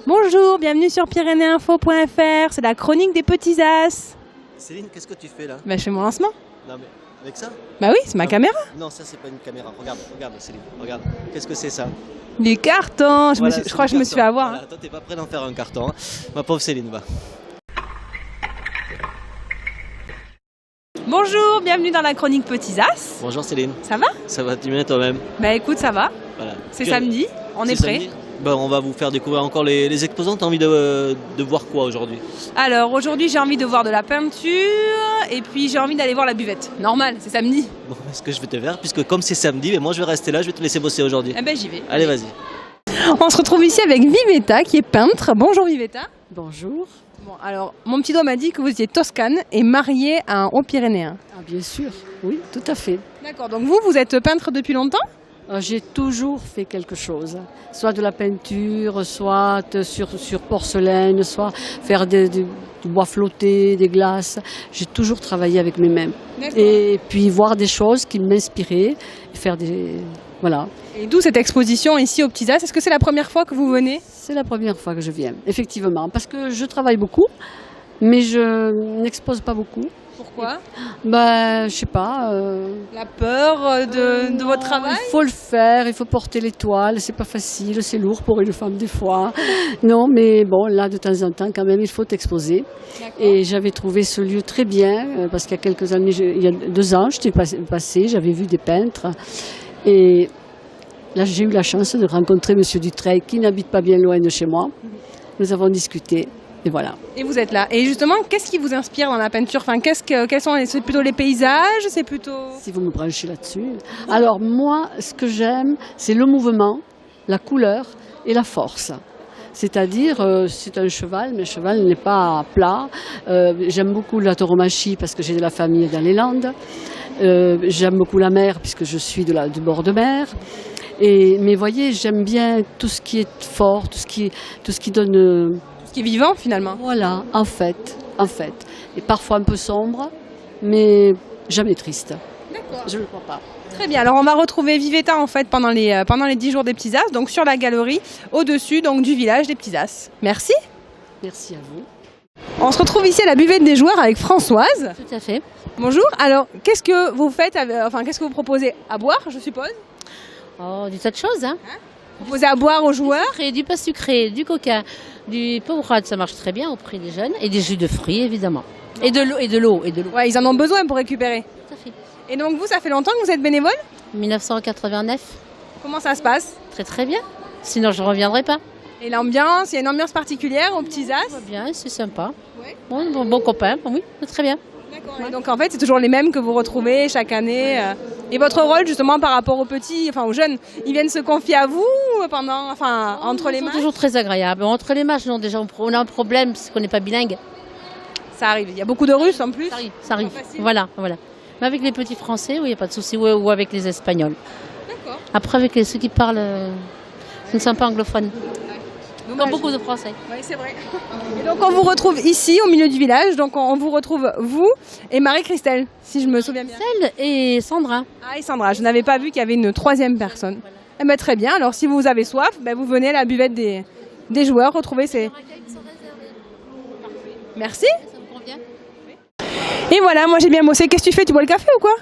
Bonjour, bienvenue sur pyrénéinfo.fr, c'est la chronique des petits as. Céline, qu'est-ce que tu fais là? Bah, je fais mon lancement. Non mais avec ça? Bah oui, c'est ma caméra. Non, ça c'est pas une caméra. Regarde Céline, regarde. Qu'est-ce que c'est ça? Du carton, Voilà, je crois que je me suis fait avoir. Voilà, toi t'es pas prêt d'en faire un carton, hein. Ma pauvre Céline, va. Bonjour, bienvenue dans la chronique Petits As. Bonjour Céline. Ça va? Ça va, tu bien toi-même? Bah écoute, ça va. Voilà. C'est samedi, on est prêt. On va vous faire découvrir encore les exposants. T'as envie de voir quoi aujourd'hui? Alors aujourd'hui j'ai envie de voir de la peinture et puis j'ai envie d'aller voir la buvette. Normal, c'est samedi. Bon, est-ce que je vais te faire? Puisque comme c'est samedi, mais moi je vais rester là, je vais te laisser bosser aujourd'hui. Eh ben j'y vais. Allez, vas-y. On se retrouve ici avec Vivetta qui est peintre. Bonjour Vivetta. Bonjour. Bon, alors mon petit doigt m'a dit que vous étiez toscane et mariée à un Haut-Pyrénéen. Ah, bien sûr, oui, tout à fait. D'accord, donc vous êtes peintre depuis longtemps? J'ai toujours fait quelque chose, soit de la peinture, soit sur porcelaine, soit faire du bois flotté, des glaces. J'ai toujours travaillé avec mes mains. Et puis voir des choses qui m'inspiraient, faire des... Voilà. Et d'où cette exposition ici au Petits As? Est-ce que c'est la première fois que vous venez? C'est la première fois que je viens, effectivement, parce que je travaille beaucoup, mais je n'expose pas beaucoup. Pourquoi? Je sais pas. La peur de votre travail? Il faut le faire, il faut porter l'étoile, c'est pas facile, c'est lourd pour une femme des fois. Non, mais bon, là de temps en temps quand même, il faut exposer. Et j'avais trouvé ce lieu très bien, parce qu'il y a quelques années, il y a 2 ans, j'étais passée, j'avais vu des peintres. Et là, j'ai eu la chance de rencontrer Monsieur Dutreil, qui n'habite pas bien loin de chez moi. Nous avons discuté. Et voilà. Et vous êtes là. Et justement, qu'est-ce qui vous inspire dans la peinture? Enfin, c'est plutôt les paysages? C'est plutôt... Si vous me branchez là-dessus. Alors moi, ce que j'aime, c'est le mouvement, la couleur et la force. C'est-à-dire, c'est un cheval, mais le cheval n'est pas plat. J'aime beaucoup la tauromachie parce que j'ai de la famille dans les Landes. J'aime beaucoup la mer puisque je suis du bord de mer. Mais voyez, j'aime bien tout ce qui est fort, tout ce qui donne... qui est vivant finalement. Voilà, en fait. Et parfois un peu sombre, mais jamais triste. D'accord. Je ne le crois pas. Très bien, alors on va retrouver Vivetta en fait pendant les 10 jours des Petits As, donc sur la galerie, au-dessus donc du village des Petits As. Merci. Merci à vous. On se retrouve ici à la buvette des joueurs avec Françoise. Tout à fait. Bonjour, alors qu'est-ce que vous faites, qu'est-ce que vous proposez à boire je suppose? Oh, du tas de choses, hein. Vous proposez à boire aux joueurs? Du pas sucré, du coca, du pommade, ça marche très bien au prix des jeunes, et des jus de fruits évidemment. Et de l'eau. Ouais, ils en ont besoin pour récupérer. Tout à fait. Et donc vous, ça fait longtemps que vous êtes bénévole? 1989. Comment ça se passe? Très très bien. Sinon je ne reviendrai pas. Et l'ambiance, il y a une ambiance particulière aux Petits As? Tout va bien, c'est sympa. Ouais. Bon copain, oui, très bien. D'accord. Et donc en fait, c'est toujours les mêmes que vous retrouvez chaque année. Et votre rôle justement par rapport aux petits, aux jeunes, ils viennent se confier à vous entre les matchs? C'est toujours très agréable. Entre les matchs, non, déjà on a un problème, c'est qu'on n'est pas bilingue. Ça arrive. Il y a beaucoup de Russes en plus. Ça arrive. Voilà. Mais avec les petits Français, oui, il n'y a pas de souci, ou avec les Espagnols. D'accord. Après, avec ceux qui parlent, ce ne sont pas anglophones. Comme beaucoup de Français. Oui, c'est vrai. Et donc on vous retrouve ici, au milieu du village. Donc on vous retrouve, vous et Marie-Christelle, si je me souviens bien. Celle et Sandra. Ah, et Sandra. Je n'avais pas vu qu'il y avait une 3e personne. Voilà. Eh ben, très bien. Alors si vous avez soif, vous venez à la buvette des joueurs, retrouver ces... Merci. Ça vous convient? Et voilà, moi j'ai bien bossé. Qu'est-ce que tu fais? Tu bois le café ou quoi?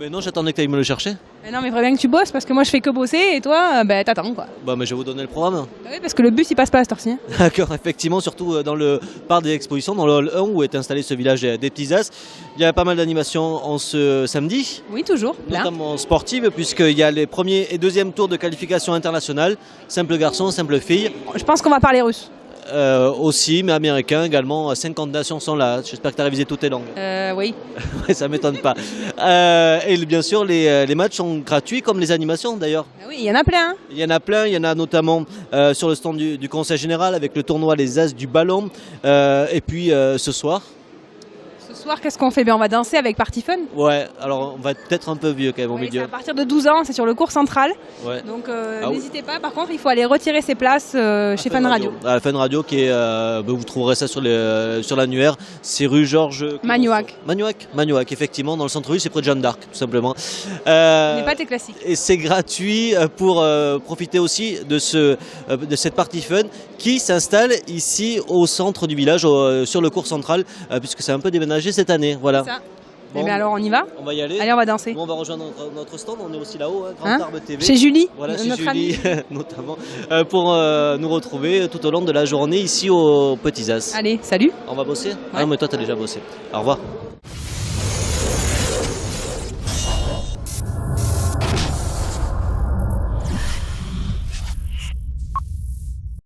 Non, j'attendais que tu ailles me le chercher. Mais non, mais il faudrait bien que tu bosses parce que moi je fais que bosser et toi, t'attends quoi. Mais je vais vous donner le programme. Oui, parce que le bus il passe pas à cette heure-ci. D'accord, effectivement, surtout dans le parc des expositions, dans le hall 1 où est installé ce village des Petits As. Il y a pas mal d'animations en ce samedi. Oui, toujours. Notamment sportives, puisqu'il y a les premiers et deuxième tours de qualification internationale. Simple garçon, simple fille. Je pense qu'on va parler russe. Aussi, mais américain également. 50 nations sont là. J'espère que tu as révisé toutes tes langues. Oui. Ouais, ça m'étonne pas. Et bien sûr, les matchs sont gratuits, comme les animations d'ailleurs. Oui, il y en a plein. Il y en a plein. Il y en a notamment sur le stand du Conseil Général avec le tournoi Les As du Ballon. Et puis ce soir. Ce soir, qu'est-ce qu'on fait? On va danser avec Party Fun. Ouais, alors on va être peut-être un peu vieux quand même au Oui, c'est milieu. à partir de 12 ans, c'est sur le cours central. Ouais. Donc Ah oui. n'hésitez pas. Par contre, il faut aller retirer ses places chez Fun Radio. Fun Radio qui est, vous trouverez ça sur l'annuaire. C'est rue Georges Magnoac. Magnoac, effectivement, dans le centre-ville, c'est près de Jeanne d'Arc, tout simplement. Les pâtes et classiques. Et c'est gratuit pour profiter aussi de cette partie fun qui s'installe ici au centre du village, sur le cours central, puisque c'est un peu déménagé cette année. Voilà. C'est ça. Bon, Eh bien alors on y va. on va y aller. Allez, on va danser. Nous, on va rejoindre notre stand, on est aussi là-haut, Grand Hein Arbre TV. Chez Julie, Voilà, chez notre Julie, amie. notamment, pour nous retrouver tout au long de la journée ici aux Petits As. Allez, salut. On va bosser? Ah non, mais toi, t'as déjà bossé. Au revoir.